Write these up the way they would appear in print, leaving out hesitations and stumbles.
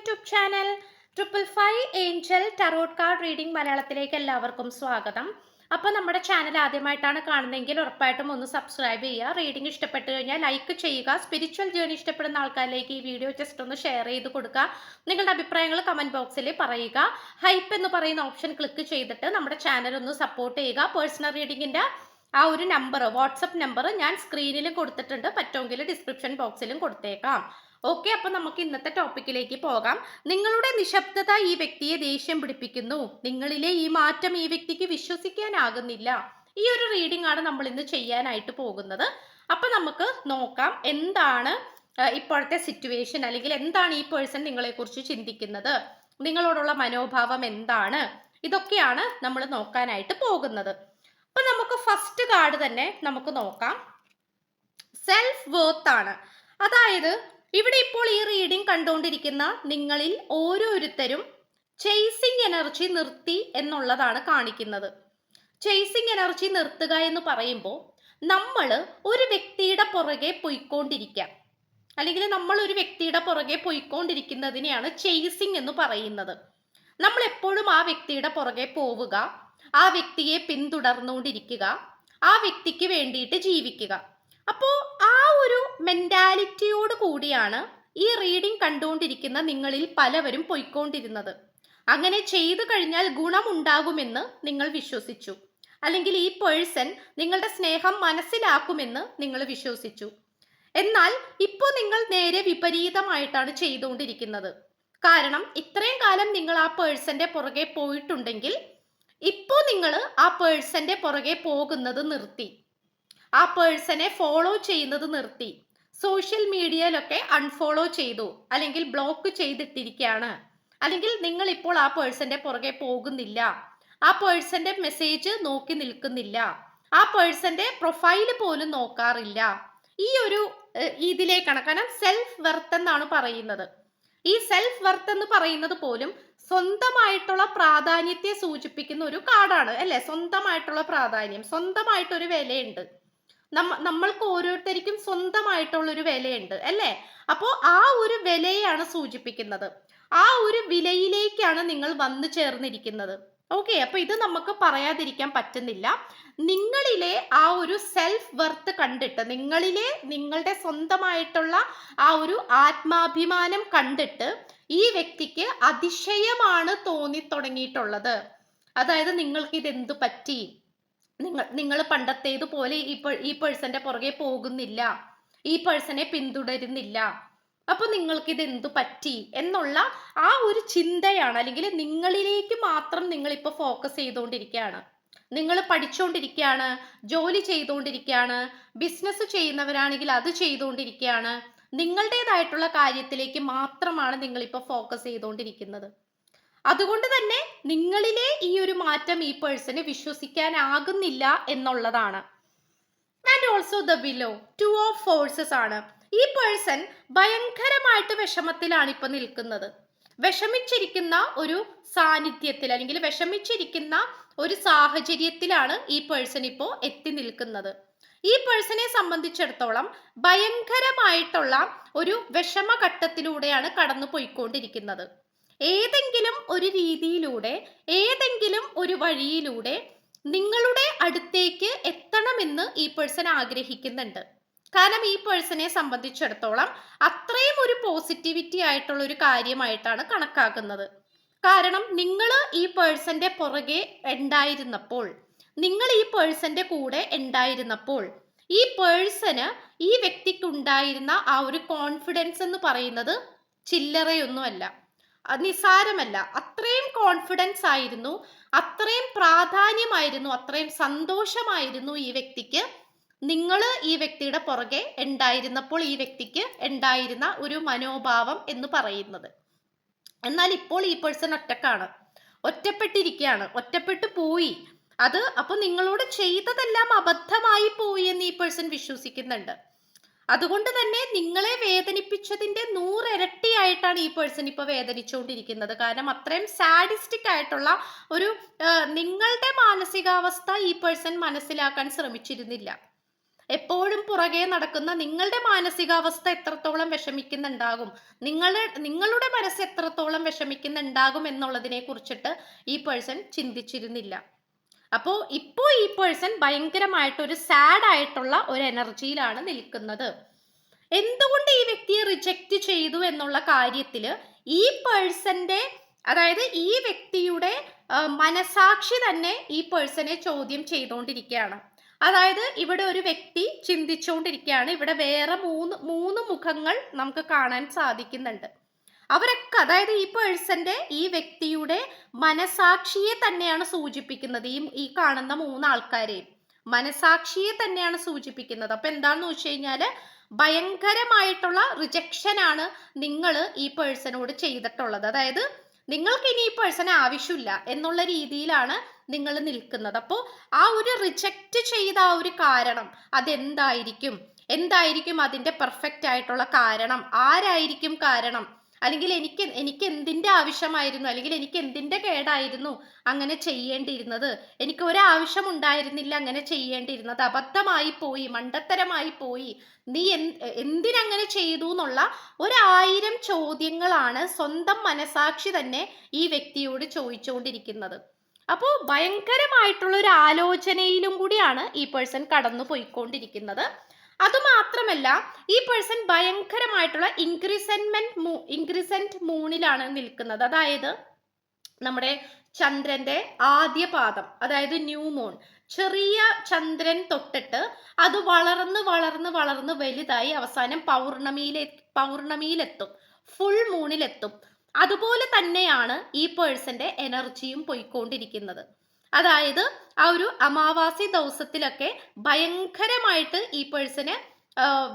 YouTube channel 555 Angel tarot card reading മലയാളത്തിലേക്ക് എല്ലാവർക്കും സ്വാഗതം. അപ്പോൾ നമ്മുടെ ചാനൽ ആദ്യമായിട്ടാണ് കാണുന്നതെങ്കിൽ ഉറപ്പായിട്ടും ഒന്ന് സബ്സ്ക്രൈബ് ചെയ്യുക. റീഡിംഗ് ഇഷ്ടപ്പെട്ടു കഴിഞ്ഞാൽ ലൈക്ക് ചെയ്യുക. സ്പിരിച്വൽ ജേർണി ഇഷ്ടപ്പെടുന്ന ആൾക്കാരിലേക്ക് ഈ വീഡിയോ ജസ്റ്റ് ഒന്ന് ഷെയർ ചെയ്ത് കൊടുക്കുക. നിങ്ങളുടെ അഭിപ്രായങ്ങൾ കമന്റ് ബോക്സിൽ പറയുക. ഹൈപ്പ് എന്ന് പറയുന്ന ഓപ്ഷൻ ക്ലിക്ക് ചെയ്തിട്ട് നമ്മുടെ ചാനൽ ഒന്ന് സപ്പോർട്ട് ചെയ്യുക. പേഴ്സണൽ റീഡിങ്ങിന്റെ ആ ഒരു നമ്പർ, വാട്സപ്പ് നമ്പർ ഞാൻ സ്ക്രീനിലും കൊടുത്തിട്ടുണ്ട്. പറ്റുമെങ്കിൽ ഡിസ്ക്രിപ്ഷൻ ബോക്സിലും കൊടുത്തേക്കാം. ഓക്കെ, അപ്പൊ നമുക്ക് ഇന്നത്തെ ടോപ്പിക്കിലേക്ക് പോകാം. നിങ്ങളുടെ നിശബ്ദത ഈ വ്യക്തിയെ ദേഷ്യം പിടിപ്പിക്കുന്നു. നിങ്ങളിലെ ഈ മാറ്റം ഈ വ്യക്തിക്ക് വിശ്വസിക്കാനാകുന്നില്ല. ഈ ഒരു റീഡിംഗ് ആണ് നമ്മൾ ഇന്ന് ചെയ്യാനായിട്ട് പോകുന്നത്. അപ്പൊ നമുക്ക് നോക്കാം എന്താണ് ഇപ്പോഴത്തെ സിറ്റുവേഷൻ, അല്ലെങ്കിൽ എന്താണ് ഈ പേഴ്സൺ നിങ്ങളെ കുറിച്ച് ചിന്തിക്കുന്നത്, നിങ്ങളോടുള്ള മനോഭാവം എന്താണ്, ഇതൊക്കെയാണ് നമ്മൾ നോക്കാനായിട്ട് പോകുന്നത്. അപ്പൊ നമുക്ക് ഫസ്റ്റ് കാർഡ് തന്നെ നമുക്ക് നോക്കാം. സെൽഫ് വർത്ത് ആണ്. അതായത് ഇവിടെ ഇപ്പോൾ ഈ റീഡിംഗ് കണ്ടുകൊണ്ടിരിക്കുന്ന നിങ്ങളിൽ ഓരോരുത്തരും ചേസിങ് എനർജി നിർത്തി എന്നുള്ളതാണ് കാണിക്കുന്നത്. ചേസിങ് എനർജി നിർത്തുക എന്ന് പറയുമ്പോൾ നമ്മൾ ഒരു വ്യക്തിയുടെ പുറകെ പോയിക്കൊണ്ടിരിക്കാം, അല്ലെങ്കിൽ നമ്മൾ ഒരു വ്യക്തിയുടെ പുറകെ പോയിക്കൊണ്ടിരിക്കുന്നതിനെയാണ് ചേസിങ് എന്ന് പറയുന്നത്. നമ്മൾ എപ്പോഴും ആ വ്യക്തിയുടെ പുറകെ പോവുക, ആ വ്യക്തിയെ പിന്തുടർന്നുകൊണ്ടിരിക്കുക, ആ വ്യക്തിക്ക് വേണ്ടിയിട്ട് ജീവിക്കുക. അപ്പോൾ ആ ഒരു മെന്റാലിറ്റിയോട് കൂടിയാണ് ഈ റീഡിംഗ് കണ്ടുകൊണ്ടിരിക്കുന്ന നിങ്ങളിൽ പലവരും പോയിക്കൊണ്ടിരുന്നത്. അങ്ങനെ ചെയ്തു കഴിഞ്ഞാൽ ഗുണമുണ്ടാകുമെന്ന് നിങ്ങൾ വിശ്വസിച്ചു, അല്ലെങ്കിൽ ഈ പേഴ്സൺ നിങ്ങളുടെ സ്നേഹം മനസ്സിലാക്കുമെന്ന് നിങ്ങൾ വിശ്വസിച്ചു. എന്നാൽ ഇപ്പോൾ നിങ്ങൾ നേരെ വിപരീതമായിട്ടാണ് ചെയ്തുകൊണ്ടിരിക്കുന്നത്. കാരണം ഇത്രയും കാലം നിങ്ങൾ ആ പേഴ്സന്റെ പുറകെ പോയിട്ടുണ്ടെങ്കിൽ ഇപ്പോൾ നിങ്ങൾ ആ പേഴ്സന്റെ പുറകെ പോകുന്നത് നിർത്തി, ആ പേഴ്സണെ ഫോളോ ചെയ്യുന്നത് നിർത്തി, സോഷ്യൽ മീഡിയയിലൊക്കെ അൺഫോളോ ചെയ്തു, അല്ലെങ്കിൽ ബ്ലോക്ക് ചെയ്തിട്ടിരിക്കുകയാണ്, അല്ലെങ്കിൽ നിങ്ങൾ ഇപ്പോൾ ആ പേഴ്സന്റെ പുറകെ പോകുന്നില്ല, ആ പേഴ്സന്റെ മെസ്സേജ് നോക്കി നിൽക്കുന്നില്ല, ആ പേഴ്സന്റെ പ്രൊഫൈല് പോലും നോക്കാറില്ല. ഈ ഒരു ഇതിലേക്കാണ്. കാരണം സെൽഫ് വെർത്ത് എന്നാണ് പറയുന്നത്. ഈ സെൽഫ് വെർത്ത് എന്ന് പറയുന്നത് പോലും സ്വന്തമായിട്ടുള്ള പ്രാധാന്യത്തെ സൂചിപ്പിക്കുന്ന ഒരു കാർഡാണ് അല്ലെ. സ്വന്തമായിട്ടുള്ള പ്രാധാന്യം, സ്വന്തമായിട്ടൊരു വിലയുണ്ട്. നമ്മൾക്ക് ഓരോരുത്തർക്കും സ്വന്തമായിട്ടുള്ള ഒരു വിലയുണ്ട് അല്ലേ. അപ്പോൾ ആ ഒരു വിലയാണ് സൂചിപ്പിക്കുന്നത്. ആ ഒരു വിലയിലേക്കാണ് നിങ്ങൾ വന്നു ചേർന്നിരിക്കുന്നത്. ഓക്കെ, അപ്പൊ ഇത് നമുക്ക് പറയാതിരിക്കാൻ പറ്റുന്നില്ല. നിങ്ങളിലെ ആ ഒരു സെൽഫ് വർത്ത് കണ്ടിട്ട്, നിങ്ങളിലെ നിങ്ങളുടെ സ്വന്തമായിട്ടുള്ള ആ ഒരു ആത്മാഭിമാനം കണ്ടിട്ട് ഈ വ്യക്തിക്ക് അതിശയമാണ് തോന്നി തുടങ്ങിയിട്ടുള്ളത്. അതായത് നിങ്ങൾക്ക് ഇതെന്തു പറ്റി, നിങ്ങൾ പണ്ടത്തേതുപോലെ ഈ പേഴ്സന്റെ പുറകെ പോകുന്നില്ല, ഈ പേഴ്സണെ പിന്തുടരുന്നില്ല, അപ്പൊ നിങ്ങൾക്ക് ഇത് എന്തു പറ്റി എന്നുള്ള ആ ഒരു ചിന്തയാണ്, അല്ലെങ്കിൽ നിങ്ങളിലേക്ക് മാത്രം നിങ്ങൾ ഇപ്പൊ ഫോക്കസ് ചെയ്തുകൊണ്ടിരിക്കുകയാണ്. നിങ്ങൾ പഠിച്ചുകൊണ്ടിരിക്കുകയാണ്, ജോലി ചെയ്തുകൊണ്ടിരിക്കുകയാണ്, ബിസിനസ് ചെയ്യുന്നവരാണെങ്കിൽ അത് ചെയ്തുകൊണ്ടിരിക്കുകയാണ്. നിങ്ങളുടേതായിട്ടുള്ള കാര്യത്തിലേക്ക് മാത്രമാണ് നിങ്ങൾ ഇപ്പൊ ഫോക്കസ് ചെയ്തുകൊണ്ടിരിക്കുന്നത്. അതുകൊണ്ട് തന്നെ നിങ്ങളിലെ ഈ ഒരു മാറ്റം ഈ പേഴ്സണ് വിശ്വസിക്കാനാകുന്നില്ല എന്നുള്ളതാണ്. And also the below 2 of forces ആണ്. ഈ പേഴ്സൺ ഭയങ്കരമായിട്ട് വിഷമത്തിലാണ് ഇപ്പൊ നിൽക്കുന്നത്. വിഷമിച്ചിരിക്കുന്ന ഒരു സാന്നിധ്യത്തിൽ, അല്ലെങ്കിൽ വിഷമിച്ചിരിക്കുന്ന ഒരു സാഹചര്യത്തിലാണ് ഈ പേഴ്സൺ ഇപ്പോൾ എത്തി നിൽക്കുന്നത്. ഈ പേഴ്സണെ സംബന്ധിച്ചിടത്തോളം ഭയങ്കരമായിട്ടുള്ള ഒരു വിഷമഘട്ടത്തിലൂടെയാണ് കടന്നു പോയിക്കൊണ്ടിരിക്കുന്നത്. ഏതെങ്കിലും ഒരു രീതിയിലൂടെ, ഏതെങ്കിലും ഒരു വഴിയിലൂടെ നിങ്ങളുടെ അടുത്തേക്ക് എത്തണമെന്ന് ഈ പേഴ്സൺ ആഗ്രഹിക്കുന്നുണ്ട്. കാരണം ഈ പേഴ്സണെ സംബന്ധിച്ചിടത്തോളം അത്രയും ഒരു പോസിറ്റിവിറ്റി ആയിട്ടുള്ള ഒരു കാര്യമായിട്ടാണ് കണക്കാക്കുന്നത്. കാരണം നിങ്ങൾ ഈ പേഴ്സന്റെ പുറകെ ഉണ്ടായിരുന്നപ്പോൾ, നിങ്ങൾ ഈ പേഴ്സന്റെ കൂടെ ഉണ്ടായിരുന്നപ്പോൾ ഈ പേഴ്സന്, ഈ വ്യക്തിക്ക് ഉണ്ടായിരുന്ന ആ ഒരു കോൺഫിഡൻസ് എന്ന് പറയുന്നത് ചില്ലറയൊന്നുമല്ല, നിസാരമല്ല. അത്രയും കോൺഫിഡൻസ് ആയിരുന്നു, അത്രയും പ്രാധാന്യമായിരുന്നു, അത്രയും സന്തോഷമായിരുന്നു ഈ വ്യക്തിക്ക് നിങ്ങൾ ഈ വ്യക്തിയുടെ പുറകെ ഉണ്ടായിരുന്നപ്പോൾ ഈ വ്യക്തിക്ക് ഉണ്ടായിരുന്ന ഒരു മനോഭാവം എന്ന് പറയുന്നത്. എന്നാൽ ഇപ്പോൾ ഈ പേഴ്സൺ ഒറ്റക്കാണ്, ഒറ്റപ്പെട്ടിരിക്കുകയാണ്, ഒറ്റപ്പെട്ടു പോയി. അത് അപ്പൊ നിങ്ങളോട് ചെയ്തതെല്ലാം അബദ്ധമായി പോയി എന്ന് ഈ പേഴ്സൺ വിശ്വസിക്കുന്നുണ്ട്. അതുകൊണ്ട് തന്നെ നിങ്ങളെ വേദനിപ്പിച്ചതിന്റെ 100 ഇരട്ടിയായിട്ടാണ് ഈ പേഴ്സൺ ഇപ്പൊ വേദനിച്ചുകൊണ്ടിരിക്കുന്നത്. കാരണം അത്രയും സാഡിസ്റ്റിക് ആയിട്ടുള്ള ഒരു നിങ്ങളുടെ മാനസികാവസ്ഥ ഈ പേഴ്സൺ മനസ്സിലാക്കാൻ ശ്രമിച്ചിരുന്നില്ല. എപ്പോഴും പുറകെ നടക്കുന്ന നിങ്ങളുടെ മാനസികാവസ്ഥ എത്രത്തോളം വിഷമിക്കുന്നുണ്ടാകും, നിങ്ങളുടെ മനസ്സ് എത്രത്തോളം വിഷമിക്കുന്നുണ്ടാകും എന്നുള്ളതിനെ കുറിച്ചിട്ട് ഈ പേഴ്സൺ ചിന്തിച്ചിരുന്നില്ല. അപ്പോൾ ഇപ്പോൾ ഈ പേഴ്സൺ ഭയങ്കരമായിട്ടൊരു സാഡ് ആയിട്ടുള്ള ഒരു എനർജിയിലാണ് നിൽക്കുന്നത്. എന്തുകൊണ്ട് ഈ വ്യക്തിയെ റിജക്റ്റ് ചെയ്തു എന്നുള്ള കാര്യത്തിൽ ഈ പേഴ്സന്റെ, അതായത് ഈ വ്യക്തിയുടെ മനസാക്ഷി തന്നെ ഈ പേഴ്സണെ ചോദ്യം ചെയ്തുകൊണ്ടിരിക്കുകയാണ്. അതായത് ഇവിടെ ഒരു വ്യക്തി ചിന്തിച്ചുകൊണ്ടിരിക്കുകയാണ്, ഇവിടെ വേറെ മൂന്ന് മുഖങ്ങൾ നമുക്ക് കാണാൻ സാധിക്കുന്നുണ്ട്. അവരൊക്കെ, അതായത് ഈ പേഴ്സന്റെ, ഈ വ്യക്തിയുടെ മനസാക്ഷിയെ തന്നെയാണ് സൂചിപ്പിക്കുന്നത്. ഈ കാണുന്ന 3 ആൾക്കാരെയും മനസാക്ഷിയെ തന്നെയാണ് സൂചിപ്പിക്കുന്നത്. അപ്പൊ എന്താണെന്ന് വെച്ച് കഴിഞ്ഞാല് ഭയങ്കരമായിട്ടുള്ള റിജക്ഷൻ ആണ് നിങ്ങൾ ഈ പേഴ്സണോട് ചെയ്തിട്ടുള്ളത്. അതായത് നിങ്ങൾക്ക് ഇനി ഈ പേഴ്സണെ ആവശ്യമില്ല എന്നുള്ള രീതിയിലാണ് നിങ്ങൾ നിൽക്കുന്നത്. അപ്പോൾ ആ ഒരു റിജക്റ്റ് ചെയ്ത ആ ഒരു കാരണം അതെന്തായിരിക്കും, എന്തായിരിക്കും അതിന്റെ പെർഫെക്റ്റ് ആയിട്ടുള്ള കാരണം, ആരായിരിക്കും കാരണം, അല്ലെങ്കിൽ എനിക്ക് എന്തിന്റെ ആവശ്യമായിരുന്നു, അല്ലെങ്കിൽ എനിക്ക് എന്തിന്റെ കേടായിരുന്നു അങ്ങനെ ചെയ്യേണ്ടിയിരുന്നത്, എനിക്ക് ഒരാവശ്യം ഉണ്ടായിരുന്നില്ല അങ്ങനെ ചെയ്യേണ്ടിയിരുന്നത്, അബദ്ധമായി പോയി, മണ്ടത്തരമായി പോയി, നീ എന്തിനങ്ങനെ ചെയ്തു എന്നുള്ള 1000 ചോദ്യങ്ങളാണ് സ്വന്തം മനസാക്ഷി തന്നെ ഈ വ്യക്തിയോട് ചോദിച്ചുകൊണ്ടിരിക്കുന്നത്. അപ്പോൾ ഭയങ്കരമായിട്ടുള്ള ഒരു ആലോചനയിലും കൂടിയാണ് ഈ പേഴ്സൺ കടന്നു പോയിക്കൊണ്ടിരിക്കുന്നത്. അതുമാത്രമല്ല ഈ പേഴ്സൺ ഭയങ്കരമായിട്ടുള്ള ഇൻക്രിസെന്റ് മൂണിലാണ് നിൽക്കുന്നത്. അതായത് നമ്മുടെ ചന്ദ്രന്റെ ആദ്യ പാദം, അതായത് ന്യൂ മൂൺ, ചെറിയ ചന്ദ്രൻ തൊട്ടിട്ട് അത് വളർന്ന് വലുതായി അവസാനം പൗർണമിയിലെത്തും, ഫുൾ മൂണിലെത്തും. അതുപോലെ തന്നെയാണ് ഈ പേഴ്സന്റെ എനർജിയും പോയിക്കൊണ്ടിരിക്കുന്നത്. അതായത് ആ ഒരു അമാവാസി ദിവസത്തിലൊക്കെ ഭയങ്കരമായിട്ട് ഈ പേഴ്സന്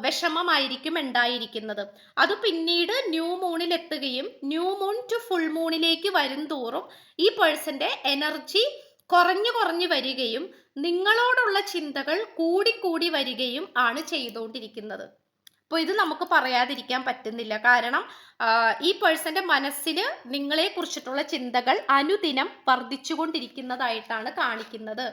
വിഷമമായിരിക്കും ഉണ്ടായിരിക്കുന്നത്. അത് പിന്നീട് ന്യൂ മൂണിൽ എത്തുകയും ന്യൂ മൂൺ ടു ഫുൾ മൂണിലേക്ക് വരും തോറും ഈ പേഴ്സന്റെ എനർജി കുറഞ്ഞു വരികയും നിങ്ങളോടുള്ള ചിന്തകൾ കൂടി വരികയും ആണ് ചെയ്തുകൊണ്ടിരിക്കുന്നത്. അപ്പോൾ ഇത് നമുക്ക് പറയാതിരിക്കാൻ പറ്റുന്നില്ല. കാരണം ഈ പേഴ്സന്റെ മനസ്സിൽ നിങ്ങളെ കുറിച്ചിട്ടുള്ള ചിന്തകൾ അനുദിനം വർദ്ധിച്ചുകൊണ്ടിരിക്കുന്നതായിട്ടാണ് കാണിക്കുന്നത്.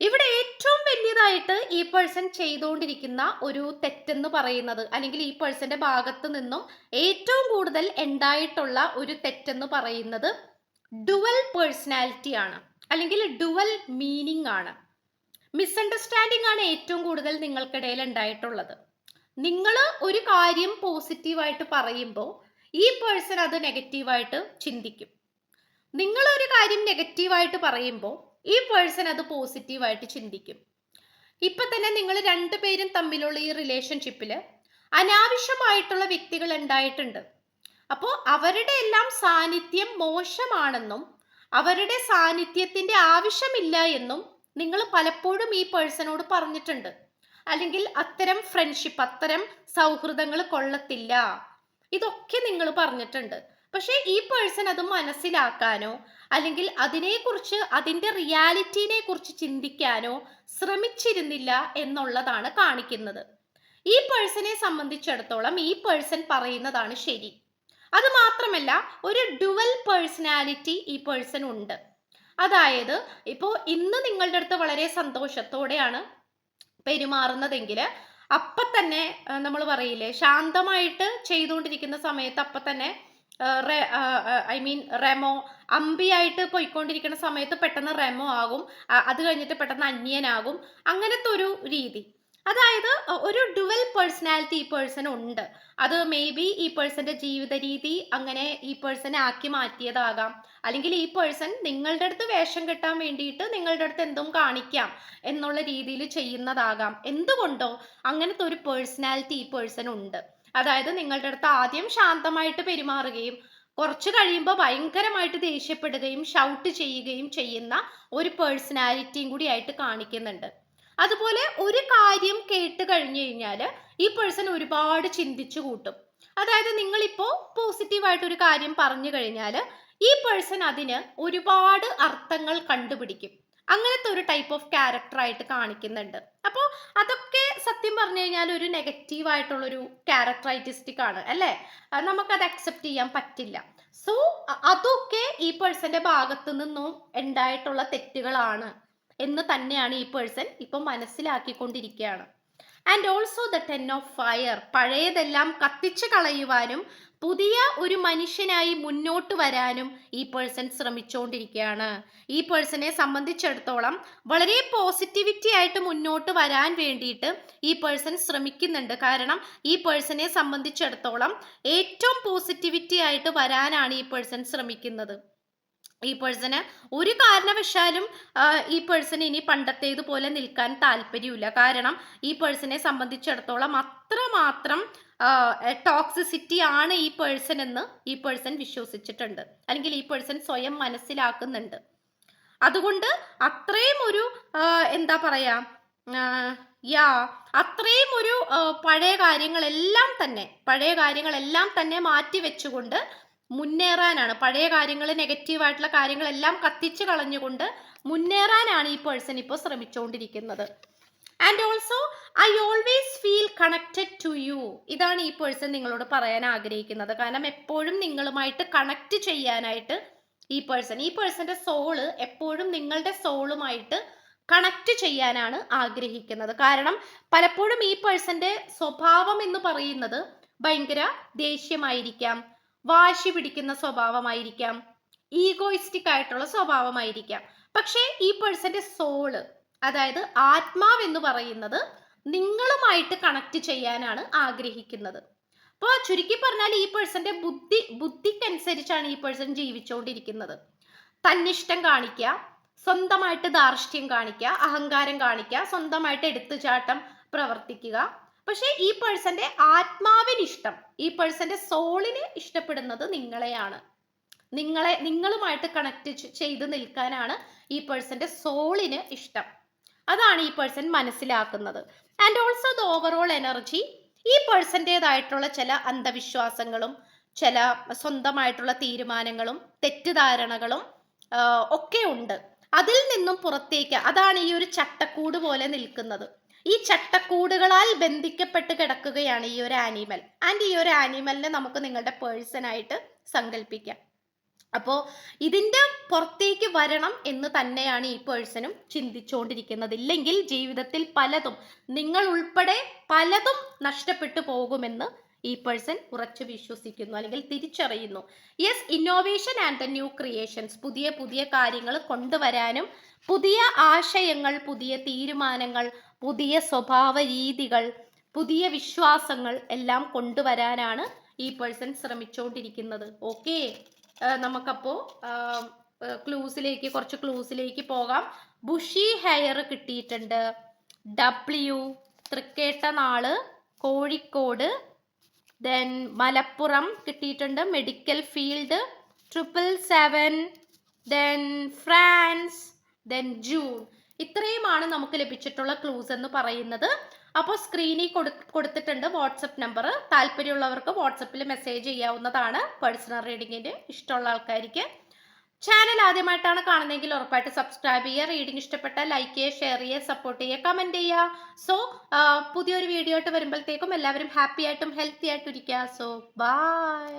ഇവിടെ ഏറ്റവും വലിയതായിട്ട് ഈ പേഴ്സൺ ചെയ്തുകൊണ്ടിരിക്കുന്ന ഒരു തെറ്റെന്ന് പറയുന്നത്, അല്ലെങ്കിൽ ഈ പേഴ്സന്റെ ഭാഗത്ത് നിന്നും ഏറ്റവും കൂടുതൽ ഉണ്ടായിട്ടുള്ള ഒരു തെറ്റെന്ന് പറയുന്നത് ഡുവൽ പേഴ്സണാലിറ്റി ആണ്, അല്ലെങ്കിൽ ഡുവൽ മീനിങ് ആണ്. മിസ്അണ്ടർസ്റ്റാൻഡിങ് ആണ് ഏറ്റവും കൂടുതൽ നിങ്ങൾക്കിടയിൽ ഉണ്ടായിട്ടുള്ളത്. നിങ്ങൾ ഒരു കാര്യം പോസിറ്റീവായിട്ട് പറയുമ്പോൾ ഈ പേഴ്സൺ അത് നെഗറ്റീവായിട്ട് ചിന്തിക്കും. നിങ്ങൾ ഒരു കാര്യം നെഗറ്റീവായിട്ട് പറയുമ്പോൾ ഈ പേഴ്സൺ അത് പോസിറ്റീവായിട്ട് ചിന്തിക്കും. ഇപ്പൊ തന്നെ നിങ്ങൾ രണ്ടുപേരും തമ്മിലുള്ള ഈ റിലേഷൻഷിപ്പിൽ അനാവശ്യമായിട്ടുള്ള വ്യക്തികൾ ഉണ്ടായിട്ടുണ്ട്. അപ്പോൾ അവരുടെ എല്ലാം സാന്നിധ്യം മോശമാണെന്നും അവരുടെ സാന്നിധ്യത്തിന്റെ ആവശ്യമില്ല എന്നും നിങ്ങൾ പലപ്പോഴും ഈ പേഴ്സണോട് പറഞ്ഞിട്ടുണ്ട്. അല്ലെങ്കിൽ അത്തരം ഫ്രണ്ട്ഷിപ്പ്, അത്തരം സൗഹൃദങ്ങൾ കൊള്ളത്തില്ല, ഇതൊക്കെ നിങ്ങൾ പറഞ്ഞിട്ടുണ്ട്. പക്ഷെ ഈ പേഴ്സൺ അത് മനസ്സിലാക്കാനോ അല്ലെങ്കിൽ അതിനെക്കുറിച്ച്, അതിൻ്റെ റിയാലിറ്റിനെ കുറിച്ച് ചിന്തിക്കാനോ ശ്രമിച്ചിരുന്നില്ല എന്നുള്ളതാണ് കാണിക്കുന്നത്. ഈ പേഴ്സണെ സംബന്ധിച്ചിടത്തോളം ഈ പേഴ്സൺ പറയുന്നതാണ് ശരി. അത് മാത്രമല്ല ഒരു ഡുവൽ പേഴ്സണാലിറ്റി ഈ പേഴ്സൺ ഉണ്ട്. അതായത് ഇപ്പോൾ ഇന്ന് നിങ്ങളുടെ അടുത്ത് വളരെ സന്തോഷത്തോടെയാണ് പെരുമാറുന്നതെങ്കിൽ അപ്പം തന്നെ നമ്മൾ പറയില്ലേ, ശാന്തമായിട്ട് ചെയ്തുകൊണ്ടിരിക്കുന്ന സമയത്ത് അപ്പം തന്നെ റെമോ, അമ്പിയായിട്ട് പോയിക്കൊണ്ടിരിക്കുന്ന സമയത്ത് പെട്ടെന്ന് റെമോ ആകും, അത് കഴിഞ്ഞിട്ട് പെട്ടെന്ന് അന്യനാകും, അങ്ങനത്തെ ഒരു രീതി. അതായത് ഒരു ഡുവൽ പേഴ്സണാലിറ്റി ഈ പേഴ്സൺ ഉണ്ട്. അത് മേ ബി ഈ പേഴ്സന്റെ ജീവിത രീതി അങ്ങനെ ഈ പേഴ്സണെ ആക്കി മാറ്റിയതാകാം, അല്ലെങ്കിൽ ഈ പേഴ്സൺ നിങ്ങളുടെ അടുത്ത് വേഷം കെട്ടാൻ വേണ്ടിയിട്ട് നിങ്ങളുടെ അടുത്ത് എന്തും കാണിക്കാം എന്നുള്ള രീതിയിൽ ചെയ്യുന്നതാകാം. എന്തുകൊണ്ടോ അങ്ങനത്തെ ഒരു പേഴ്സണാലിറ്റി ഈ പേഴ്സൺ ഉണ്ട്. അതായത് നിങ്ങളുടെ അടുത്ത് ആദ്യം ശാന്തമായിട്ട് പെരുമാറുകയും കുറച്ച് കഴിയുമ്പോൾ ഭയങ്കരമായിട്ട് ദേഷ്യപ്പെടുകയും ഷൗട്ട് ചെയ്യുകയും ചെയ്യുന്ന ഒരു പേഴ്സണാലിറ്റിയും കൂടി ആയിട്ട് കാണിക്കുന്നുണ്ട്. അതുപോലെ ഒരു കാര്യം കേട്ട് കഴിഞ്ഞു കഴിഞ്ഞാൽ ഈ പേഴ്സൺ ഒരുപാട് ചിന്തിച്ചു കൂട്ടും. അതായത് നിങ്ങളിപ്പോൾ പോസിറ്റീവായിട്ട് ഒരു കാര്യം പറഞ്ഞു കഴിഞ്ഞാൽ ഈ പേഴ്സൺ അതിന് ഒരുപാട് അർത്ഥങ്ങൾ കണ്ടുപിടിക്കും. അങ്ങനത്തെ ഒരു ടൈപ്പ് ഓഫ് ക്യാരക്ടറായിട്ട് കാണിക്കുന്നുണ്ട്. അപ്പോൾ അതൊക്കെ സത്യം പറഞ്ഞു കഴിഞ്ഞാൽ ഒരു നെഗറ്റീവായിട്ടുള്ളൊരു ക്യാരക്ടറൈറ്റിസ്റ്റിക് ആണ് അല്ലേ, നമുക്കത് അക്സെപ്റ്റ് ചെയ്യാൻ പറ്റില്ല. സോ അതൊക്കെ ഈ പേഴ്സന്റെ ഭാഗത്തു നിന്നും ഉണ്ടായിട്ടുള്ള തെറ്റുകളാണ്. എന്ന് തന്നെയാണ് ഈ പേഴ്സൺ ഇപ്പം മനസ്സിലാക്കിക്കൊണ്ടിരിക്കുകയാണ്. And also the 10 of fire, പഴയതെല്ലാം കത്തിച്ചു കളയുവാനും പുതിയ ഒരു മനുഷ്യനായി മുന്നോട്ട് വരാനും ഈ പേഴ്സൺ ശ്രമിച്ചുകൊണ്ടിരിക്കുകയാണ്. ഈ പേഴ്സണെ സംബന്ധിച്ചിടത്തോളം വളരെ പോസിറ്റിവിറ്റി ആയിട്ട് മുന്നോട്ട് വരാൻ വേണ്ടിയിട്ട് ഈ പേഴ്സൺ ശ്രമിക്കുന്നുണ്ട്. കാരണം ഈ പേഴ്സണെ സംബന്ധിച്ചിടത്തോളം ഏറ്റവും പോസിറ്റിവിറ്റി ആയിട്ട് വരാനാണ് ഈ പേഴ്സൺ ശ്രമിക്കുന്നത്. ഈ പേഴ്സണ് ഒരു കാരണവശാലും ഈ പേഴ്സണ് ഇനി പണ്ടത്തേതുപോലെ നിൽക്കാൻ താല്പര്യമില്ല. കാരണം ഈ പേഴ്സണെ സംബന്ധിച്ചിടത്തോളം അത്രമാത്രം ടോക്സിസിറ്റി ആണ് ഈ പേഴ്സൺ എന്ന് ഈ പേഴ്സൺ വിശ്വസിച്ചിട്ടുണ്ട്, അല്ലെങ്കിൽ ഈ പേഴ്സൺ സ്വയം മനസ്സിലാക്കുന്നുണ്ട്. അതുകൊണ്ട് അത്രയും ഒരു എന്താ പറയാ അത്രയും ഒരു പഴയ കാര്യങ്ങളെല്ലാം തന്നെ മാറ്റി വെച്ചുകൊണ്ട് മുന്നേറാനാണ്, പഴയ കാര്യങ്ങൾ, നെഗറ്റീവായിട്ടുള്ള കാര്യങ്ങളെല്ലാം കത്തിച്ചു കളഞ്ഞുകൊണ്ട് മുന്നേറാനാണ് ഈ പേഴ്സൺ ഇപ്പോൾ ശ്രമിച്ചുകൊണ്ടിരിക്കുന്നത്. And also I always feel connected to you, ഇതാണ് ഈ പേഴ്സൺ നിങ്ങളോട് പറയാൻ ആഗ്രഹിക്കുന്നത്. കാരണം എപ്പോഴും നിങ്ങളുമായിട്ട് കണക്ട് ചെയ്യാനായിട്ട് ഈ പേഴ്സന്റെ സോള് എപ്പോഴും നിങ്ങളുടെ സോളുമായിട്ട് കണക്ട് ചെയ്യാനാണ് ആഗ്രഹിക്കുന്നത്. കാരണം പലപ്പോഴും ഈ പേഴ്സന്റെ സ്വഭാവം എന്ന് പറയുന്നത് ഭയങ്കര ദേഷ്യമായിരിക്കാം, വാശി പിടിക്കുന്ന സ്വഭാവമായിരിക്കാം, ഈഗോയിസ്റ്റിക് ആയിട്ടുള്ള സ്വഭാവമായിരിക്കാം. പക്ഷേ ഈ പേഴ്സന്റെ സോള്, അതായത് ആത്മാവ് എന്ന് പറയുന്നത് നിങ്ങളുമായിട്ട് കണക്ട് ചെയ്യാനാണ് ആഗ്രഹിക്കുന്നത്. അപ്പോൾ ചുരുക്കി പറഞ്ഞാൽ ഈ പേഴ്സന്റെ ബുദ്ധിക്കനുസരിച്ചാണ് ഈ പേഴ്സൺ ജീവിച്ചുകൊണ്ടിരിക്കുന്നത്. തന്നിഷ്ടം കാണിക്കുക, സ്വന്തമായിട്ട് ധാർഷ്ട്യം കാണിക്കുക, അഹങ്കാരം കാണിക്കുക, സ്വന്തമായിട്ട് എടുത്തുചാട്ടം പ്രവർത്തിക്കുക. പക്ഷെ ഈ പേഴ്സന്റെ ആത്മാവിനിഷ്ടം, ഈ പേഴ്സന്റെ സോളിന് ഇഷ്ടപ്പെടുന്നത് നിങ്ങളെയാണ്. നിങ്ങളുമായിട്ട് കണക്ട് ചെയ്ത് നിൽക്കാനാണ് ഈ പേഴ്സന്റെ സോളിന് ഇഷ്ടം. അതാണ് ഈ പേഴ്സൺ മനസ്സിലാക്കുന്നത്. And also the overall energy, ഈ പേഴ്സന്റേതായിട്ടുള്ള ചില അന്ധവിശ്വാസങ്ങളും ചില സ്വന്തമായിട്ടുള്ള തീരുമാനങ്ങളും തെറ്റിദ്ധാരണകളും ഒക്കെ ഉണ്ട്. അതിൽ നിന്നും പുറത്തേക്ക്, അതാണ് ഈ ഒരു ചട്ടക്കൂട് പോലെ നിൽക്കുന്നത്. ഈ ചട്ടക്കൂടുകളാൽ ബന്ധിക്കപ്പെട്ട് കിടക്കുകയാണ് ഈ ഒരു ആനിമൽ. ആൻഡ് ഈ ഒരു ആനിമലിനെ നമുക്ക് നിങ്ങളുടെ പേഴ്സണായിട്ട് സങ്കല്പിക്കാം. അപ്പോൾ ഇതിൻ്റെ പുറത്തേക്ക് വരണം എന്ന് തന്നെയാണ് ഈ പേഴ്സണും ചിന്തിച്ചുകൊണ്ടിരിക്കുന്നത്. ഇല്ലെങ്കിൽ ജീവിതത്തിൽ പലതും, നിങ്ങൾ ഉൾപ്പെടെ പലതും നഷ്ടപ്പെട്ടു പോകുമെന്ന് ഈ പേഴ്സൺ ഉറച്ചു വിശ്വസിക്കുന്നു, അല്ലെങ്കിൽ തിരിച്ചറിയുന്നു. Yes, innovation and the new creations, പുതിയ പുതിയ കാര്യങ്ങൾ കൊണ്ടുവരാനും പുതിയ ആശയങ്ങൾ, പുതിയ തീരുമാനങ്ങൾ, പുതിയ സ്വഭാവ രീതികൾ, പുതിയ വിശ്വാസങ്ങൾ എല്ലാം കൊണ്ടുവരാനാണ് ഈ പേഴ്സൺ ശ്രമിച്ചുകൊണ്ടിരിക്കുന്നത്. ഓക്കെ, നമുക്കപ്പോൾ കുറച്ച് ക്ലൂസിലേക്ക് പോകാം. ബുഷി ഹെയർ കിട്ടിയിട്ടുണ്ട്, W, തൃക്കേട്ടനാള്, കോഴിക്കോട്, ദെൻ മലപ്പുറം കിട്ടിയിട്ടുണ്ട്, medical field, 777, then France, then June. ഇത്രയുമാണ് നമുക്ക് ലഭിച്ചിട്ടുള്ള ക്ലൂസ് എന്ന് പറയുന്നത്. അപ്പോൾ സ്ക്രീനിൽ കൊടുത്തിട്ടുണ്ട് വാട്സപ്പ് നമ്പർ. താല്പര്യമുള്ളവർക്ക് വാട്സപ്പിൽ മെസ്സേജ് ചെയ്യാവുന്നതാണ്. പേഴ്സണൽ റീഡിങ്ങിൻ്റെ ഇഷ്ടമുള്ള ആൾക്കാർക്ക്. ചാനൽ ആദ്യമായിട്ടാണ് കാണുന്നതെങ്കിൽ ഉറപ്പായിട്ട് സബ്സ്ക്രൈബ് ചെയ്യുക. റീഡിംഗ് ഇഷ്ടപ്പെട്ടാൽ ലൈക്ക് ചെയ്യുക, ഷെയർ ചെയ്യുക, സപ്പോർട്ട് ചെയ്യുക, കമൻറ്റ് ചെയ്യുക. സോ പുതിയൊരു വീഡിയോ ആയിട്ട് വരുമ്പോഴത്തേക്കും എല്ലാവരും ഹാപ്പി ആയിട്ടും ഹെൽത്തി ആയിട്ടും ഇരിക്കുക. So by.